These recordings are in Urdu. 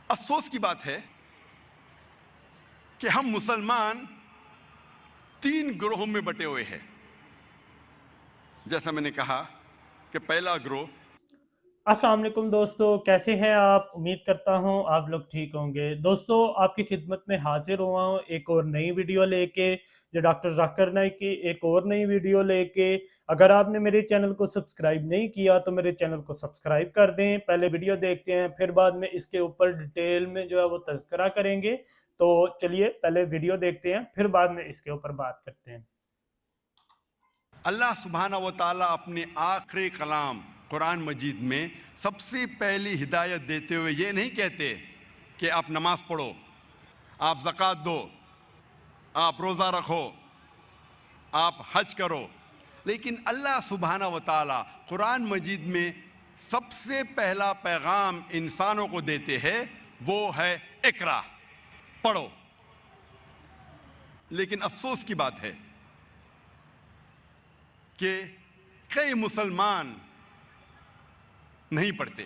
افسوس کی بات ہے کہ ہم مسلمان 3 گروہوں میں بٹے ہوئے ہیں. جیسا میں نے کہا کہ پہلا گروہ. السلام علیکم دوستو، کیسے ہیں آپ؟ امید کرتا ہوں آپ لوگ ٹھیک ہوں گے. دوستو، آپ کی خدمت میں حاضر ہوا ہوں ایک اور نئی ویڈیو لے کے، جو ڈاکٹر ذاکر نائک کی ایک اور نئی ویڈیو لے کے. اگر آپ نے میرے چینل کو سبسکرائب نہیں کیا تو میرے چینل کو سبسکرائب کر دیں. پہلے ویڈیو دیکھتے ہیں، پھر بعد میں اس کے اوپر ڈیٹیل میں جو ہے وہ تذکرہ کریں گے. تو چلیے پہلے ویڈیو دیکھتے ہیں، پھر بعد میں اس کے اوپر بات کرتے ہیں. اللہ سبحانہ و تعالیٰ اپنے آخری کلام قرآن مجید میں سب سے پہلی ہدایت دیتے ہوئے یہ نہیں کہتے کہ آپ نماز پڑھو، آپ زکوٰۃ دو، آپ روزہ رکھو، آپ حج کرو. لیکن اللہ سبحانہ و تعالیٰ قرآن مجید میں سب سے پہلا پیغام انسانوں کو دیتے ہیں، وہ ہے اقرا، پڑھو. لیکن افسوس کی بات ہے کہ کئی مسلمان نہیں پڑھتے.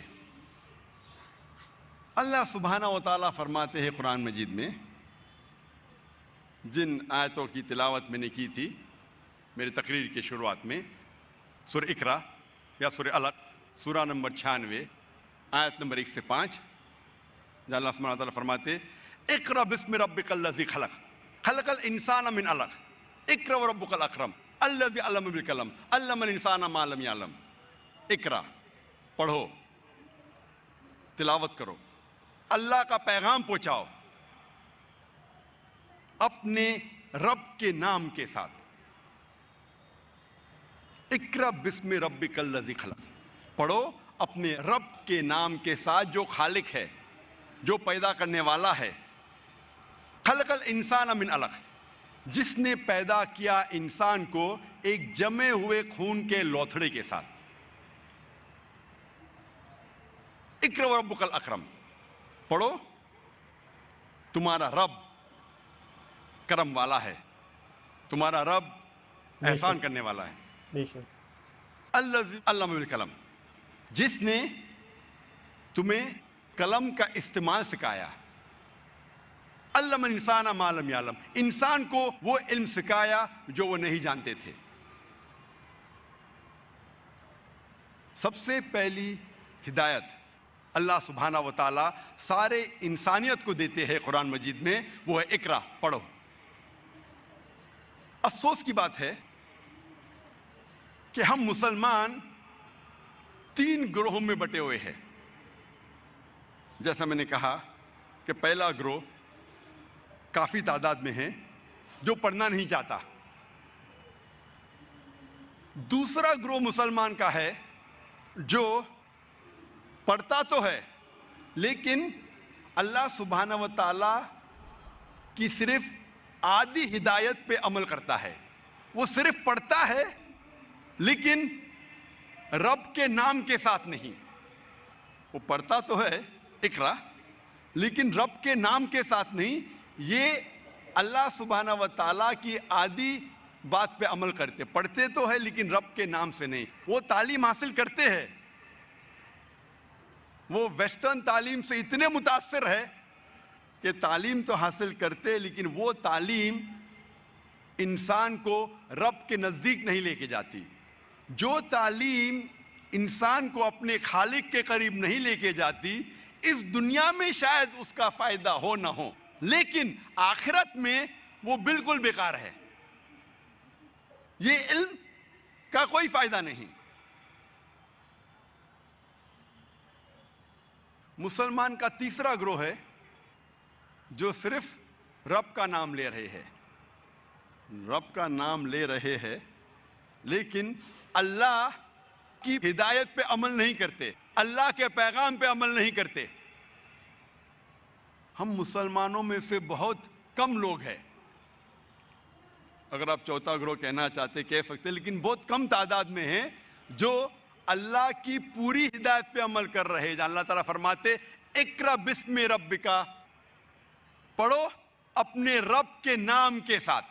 اللہ سبحانہ و تعالیٰ فرماتے ہیں قرآن مجید میں، جن آیتوں کی تلاوت میں نے کی تھی میری تقریر کی شروعات میں، سورہ اقرا یا سورہ علق، سورہ نمبر 96 آیت نمبر 1 سے 5، جہاں اللہ سبحانہ و تعالیٰ فرماتے اقرا بسم ربک الذی خلق خلق الانسان من علق اقرا وربک الاکرم الذی علم بالقلم علم الانسان ما لم یعلم. اقرا، پڑھو، تلاوت کرو، اللہ کا پیغام پہنچاؤ اپنے رب کے نام کے ساتھ. اقرا بسم ربک الذی خلق، پڑھو اپنے رب کے نام کے ساتھ جو خالق ہے، جو پیدا کرنے والا ہے. خلق الانسان من علق، جس نے پیدا کیا انسان کو ایک جمے ہوئے خون کے لوتھڑے کے ساتھ. اقرا وربک الاکرم، پڑھو، تمہارا رب کرم والا ہے، تمہارا رب احسان کرنے والا ہے. بے شک. الذی علم بالقلم، جس نے تمہیں قلم کا استعمال سکھایا. علم الانسان ما لم یعلم، انسان کو وہ علم سکھایا جو وہ نہیں جانتے تھے. سب سے پہلی ہدایت اللہ سبحانہ و تعالیٰ سارے انسانیت کو دیتے ہیں قرآن مجید میں، وہ ہے اقرا، پڑھو. افسوس کی بات ہے کہ ہم مسلمان 3 گروہوں میں بٹے ہوئے ہیں. جیسا میں نے کہا کہ پہلا گروہ کافی تعداد میں ہے جو پڑھنا نہیں چاہتا. دوسرا گروہ مسلمان کا ہے جو پڑھتا تو ہے لیکن اللہ سبحانہ و تعالیٰ کی صرف آدھی ہدایت پہ عمل کرتا ہے. وہ صرف پڑھتا ہے لیکن رب کے نام کے ساتھ نہیں. وہ پڑھتا تو ہے اقرا لیکن رب کے نام کے ساتھ نہیں. یہ اللہ سبحانہ و تعالیٰ کی آدھی بات پہ عمل کرتے، پڑھتے تو ہے لیکن رب کے نام سے نہیں. وہ تعلیم حاصل کرتے ہیں، وہ ویسٹرن تعلیم سے اتنے متاثر ہے کہ تعلیم تو حاصل کرتے لیکن وہ تعلیم انسان کو رب کے نزدیک نہیں لے کے جاتی. جو تعلیم انسان کو اپنے خالق کے قریب نہیں لے کے جاتی، اس دنیا میں شاید اس کا فائدہ ہو نہ ہو لیکن آخرت میں وہ بالکل بیکار ہے. یہ علم کا کوئی فائدہ نہیں. مسلمان کا تیسرا گروہ ہے جو صرف رب کا نام لے رہے ہیں، رب کا نام لے رہے ہیں لیکن اللہ کی ہدایت پہ عمل نہیں کرتے، اللہ کے پیغام پہ عمل نہیں کرتے. ہم مسلمانوں میں سے بہت کم لوگ ہیں، اگر آپ چوتھا گروہ کہنا چاہتے کہہ سکتے، لیکن بہت کم تعداد میں ہیں جو اللہ کی پوری ہدایت پہ عمل کر رہے ہیں. جہاں اللہ تعالیٰ فرماتے اقرا بسم ربکا، پڑھو اپنے رب کے نام کے ساتھ.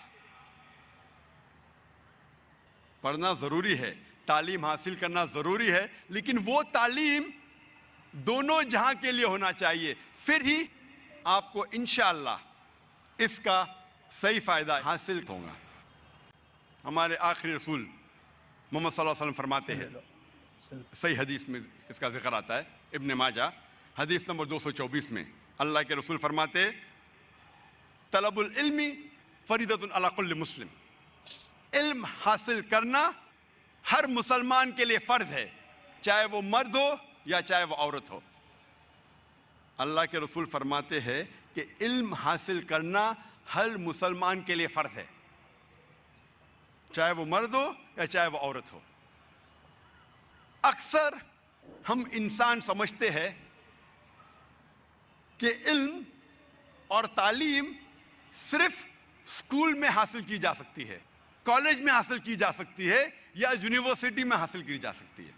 پڑھنا ضروری ہے، تعلیم حاصل کرنا ضروری ہے لیکن وہ تعلیم دونوں جہاں کے لیے ہونا چاہیے. پھر ہی آپ کو انشاءاللہ اس کا صحیح فائدہ حاصل ہوگا. ہمارے آخری رسول محمد صلی اللہ علیہ وسلم فرماتے ہیں, صحیح حدیث میں اس کا ذکر آتا ہے, ابن ماجہ حدیث نمبر 224 میں اللہ کے رسول فرماتے طلب العلم فریضۃ علی کل مسلم, علم حاصل کرنا ہر مسلمان کے لیے فرض ہے, چاہے وہ مرد ہو یا چاہے وہ عورت ہو. اللہ کے رسول فرماتے ہیں کہ علم حاصل کرنا ہر مسلمان کے لیے فرض ہے, چاہے وہ مرد ہو یا چاہے وہ عورت ہو. اکثر ہم انسان سمجھتے ہیں کہ علم اور تعلیم صرف اسکول میں حاصل کی جا سکتی ہے, کالج میں حاصل کی جا سکتی ہے یا یونیورسٹی میں حاصل کی جا سکتی ہے.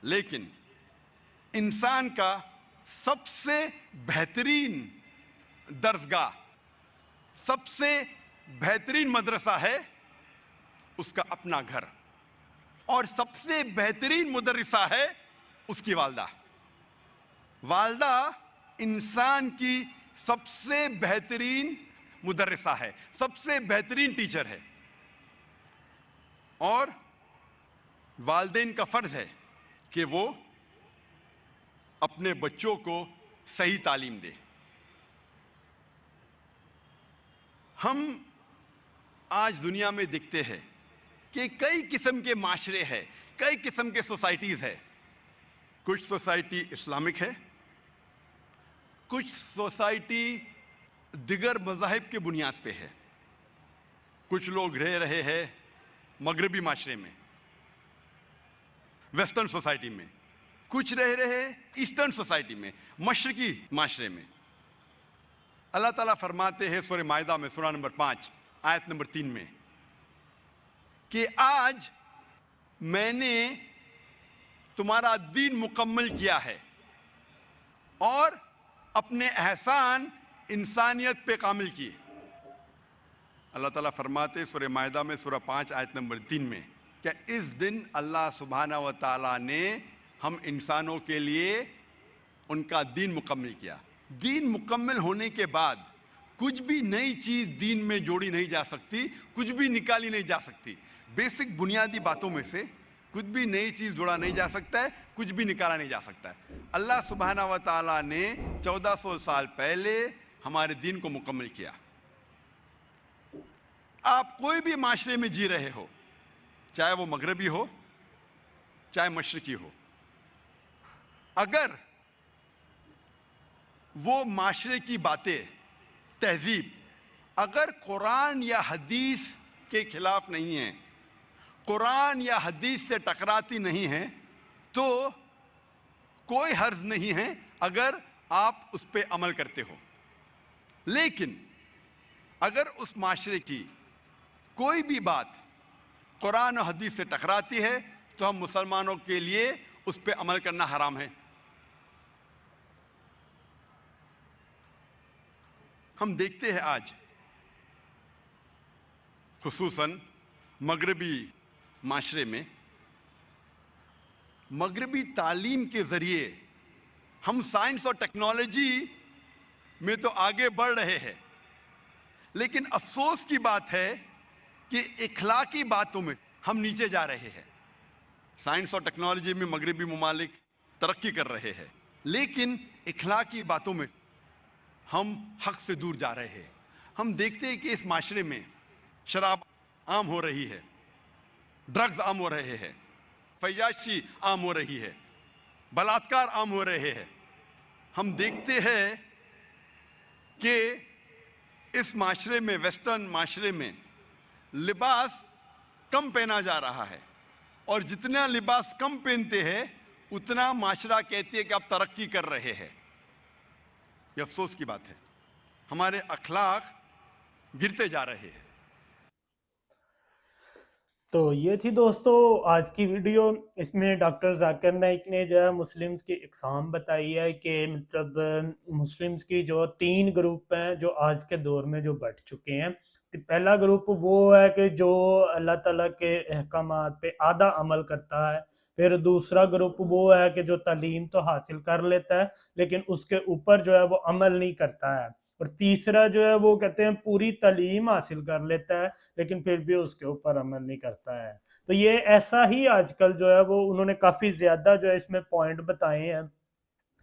لیکن انسان کا سب سے بہترین درسگاہ, سب سے بہترین مدرسہ ہے اس کا اپنا گھر, اور سب سے بہترین مدرسہ ہے اس کی والدہ. والدہ انسان کی سب سے بہترین مدرسہ ہے, سب سے بہترین ٹیچر ہے, اور والدین کا فرض ہے کہ وہ اپنے بچوں کو صحیح تعلیم دے. ہم آج دنیا میں دیکھتے ہیں کہ کئی قسم کے معاشرے ہیں, کئی قسم کے سوسائٹیز ہے. کچھ سوسائٹی اسلامک ہے, کچھ سوسائٹی دیگر مذاہب کے بنیاد پہ ہے, کچھ لوگ رہ رہے ہیں مغربی معاشرے میں, ویسٹرن سوسائٹی میں, کچھ رہ رہے ایسٹرن سوسائٹی میں, مشرقی معاشرے میں. اللہ تعالیٰ فرماتے ہیں سورہ مائدہ میں سورہ نمبر 5 آیت نمبر 3 میں کہ آج میں نے تمہارا دین مکمل کیا ہے اور اپنے احسان انسانیت پہ کامل کیے. اللہ تعالیٰ فرماتے سورہ مائدہ میں سورہ 5 آیت نمبر 3 میں کہ اس دن اللہ سبحانہ و تعالیٰ نے ہم انسانوں کے لیے ان کا دین مکمل کیا. دین مکمل ہونے کے بعد کچھ بھی نئی چیز دین میں جوڑی نہیں جا سکتی, کچھ بھی نکالی نہیں جا سکتی. بیسک بنیادی باتوں میں سے کچھ بھی نئی چیز جوڑا نہیں جا سکتا ہے, کچھ بھی نکالا نہیں جا سکتا ہے. اللہ سبحانہ و تعالیٰ نے 1400 سال پہلے ہمارے دین کو مکمل کیا. آپ کوئی بھی معاشرے میں جی رہے ہو, چاہے وہ مغربی ہو چاہے مشرقی ہو, اگر وہ معاشرے کی باتیں, تہذیب اگر قرآن یا حدیث کے خلاف نہیں ہیں, قرآن یا حدیث سے ٹکراتی نہیں ہیں, تو کوئی حرج نہیں ہے اگر آپ اس پہ عمل کرتے ہو. لیکن اگر اس معاشرے کی کوئی بھی بات قرآن و حدیث سے ٹکراتی ہے تو ہم مسلمانوں کے لیے اس پہ عمل کرنا حرام ہے. ہم دیکھتے ہیں آج خصوصاً مغربی معاشرے میں, مغربی تعلیم کے ذریعے ہم سائنس اور ٹیکنالوجی میں تو آگے بڑھ رہے ہیں, لیکن افسوس کی بات ہے کہ اخلاقی باتوں میں ہم نیچے جا رہے ہیں. سائنس اور ٹیکنالوجی میں مغربی ممالک ترقی کر رہے ہیں, لیکن اخلاقی باتوں میں ہم حق سے دور جا رہے ہیں. ہم دیکھتے ہیں کہ اس معاشرے میں شراب عام ہو رہی ہے, ڈرگز عام ہو رہے ہیں, فحاشی عام ہو رہی ہے, بلاತ್ಕಾರ عام ہو رہے ہیں. ہم دیکھتے ہیں کہ اس معاشرے میں, ویسٹرن معاشرے میں لباس کم پہنا جا رہا ہے, اور جتنا لباس کم پہنتے ہیں اتنا معاشرہ کہتے ہیں کہ آپ ترقی کر رہے ہیں. یہ افسوس کی بات ہے, ہمارے اخلاق گرتے جا رہے ہیں. تو یہ تھی دوستو آج کی ویڈیو. اس میں ڈاکٹر ذاکر نائک نے جو ہے مسلمز کی اقسام بتائی ہے کہ مطلب مسلمز کی جو 3 گروپ ہیں جو آج کے دور میں جو بٹ چکے ہیں. پہلا گروپ وہ ہے کہ جو اللہ تعالیٰ کے احکامات پہ آدھا عمل کرتا ہے, پھر دوسرا گروپ وہ ہے کہ جو تعلیم تو حاصل کر لیتا ہے لیکن اس کے اوپر جو ہے وہ عمل نہیں کرتا ہے، اور تیسرا جو ہے وہ کہتے ہیں پوری تعلیم حاصل کر لیتا ہے لیکن پھر بھی اس کے اوپر عمل نہیں کرتا ہے۔ تو یہ ایسا ہی آج کل جو ہے وہ انہوں نے کافی زیادہ جو ہے اس میں پوائنٹ بتائے ہیں،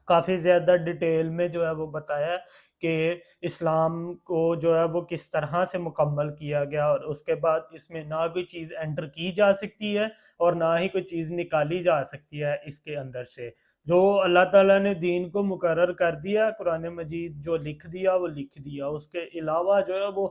کافی زیادہ ڈیٹیل میں جو ہے وہ بتایا کہ اسلام کو جو ہے وہ کس طرح سے مکمل کیا گیا، اور اس کے بعد اس میں نہ کوئی چیز انٹر کی جا سکتی ہے اور نہ ہی کوئی چیز نکالی جا سکتی ہے اس کے اندر سے۔ جو اللہ تعالیٰ نے دین کو مقرر کر دیا، قرآن مجید جو لکھ دیا وہ لکھ دیا، اس کے علاوہ جو ہے وہ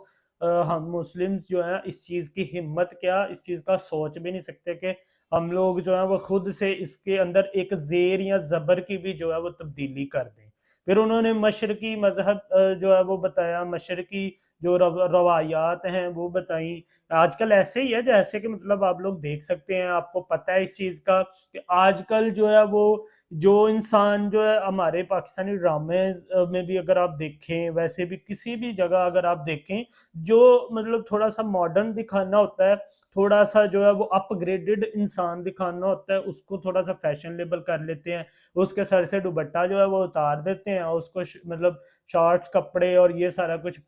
ہم مسلمز جو ہیں اس چیز کی ہمت کیا، اس چیز کا سوچ بھی نہیں سکتے کہ ہم لوگ جو ہے وہ خود سے اس کے اندر ایک زیر یا زبر کی بھی جو ہے وہ تبدیلی کر دیں۔ پھر انہوں نے مشرقی مذہب جو ہے وہ بتایا، مشرقی جو روایات ہیں وہ بتائیں۔ آج کل ایسے ہی ہے جیسے کہ مطلب آپ لوگ دیکھ سکتے ہیں، آپ کو پتہ ہے اس چیز کا کہ آج کل جو ہے وہ جو انسان جو ہے ہمارے پاکستانی ڈرامے میں بھی اگر آپ دیکھیں، ویسے بھی کسی بھی جگہ اگر آپ دیکھیں، جو مطلب تھوڑا سا ماڈرن دکھانا ہوتا ہے، تھوڑا سا جو ہے وہ اپ گریڈڈ انسان دکھانا ہوتا ہے، اس کو تھوڑا سا فیشن لیبل کر لیتے ہیں، اس کے سر سے دوپٹہ جو ہے وہ اتار دیتے ہیں، اس کو مطلب شارٹس کپڑے اور یہ سارا کچھ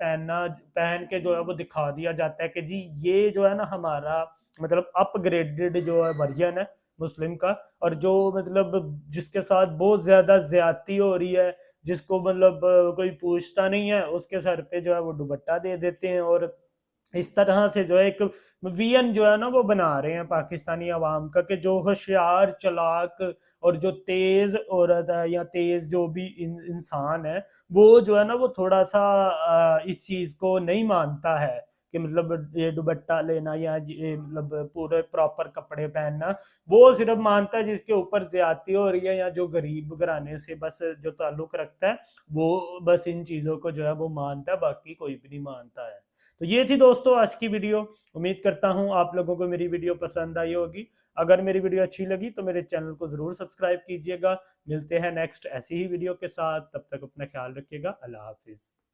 پہن کے جو ہے وہ دکھا دیا جاتا ہے کہ جی یہ جو ہے نا ہمارا مطلب اپ گریڈڈ جو ہے ورژن ہے مسلم کا، اور جو مطلب جس کے ساتھ بہت زیادہ زیادتی ہو رہی ہے، جس کو مطلب کوئی پوچھتا نہیں ہے، اس کے سر پہ جو ہے وہ دوپٹہ دے دیتے ہیں، اور اس طرح سے جو ہے ایک وین جو ہے نا وہ بنا رہے ہیں پاکستانی عوام کا کہ جو ہوشیار چلاک اور جو تیز عورت ہے یا تیز جو بھی انسان ہے، وہ جو ہے نا وہ تھوڑا سا اس چیز کو نہیں مانتا ہے کہ مطلب یہ دوپٹہ لینا یا یہ مطلب پورے پراپر کپڑے پہننا، وہ صرف مانتا ہے جس کے اوپر زیادتی ہو رہی ہے یا جو غریب گھرانے سے بس جو تعلق رکھتا ہے، وہ بس ان چیزوں کو جو ہے وہ مانتا ہے، باقی کوئی بھی نہیں مانتا ہے۔ تو یہ تھی دوستو آج کی ویڈیو، امید کرتا ہوں آپ لوگوں کو میری ویڈیو پسند آئی ہوگی۔ اگر میری ویڈیو اچھی لگی تو میرے چینل کو ضرور سبسکرائب کیجئے گا۔ ملتے ہیں نیکسٹ ایسی ہی ویڈیو کے ساتھ، تب تک اپنا خیال رکھیے گا، اللہ حافظ۔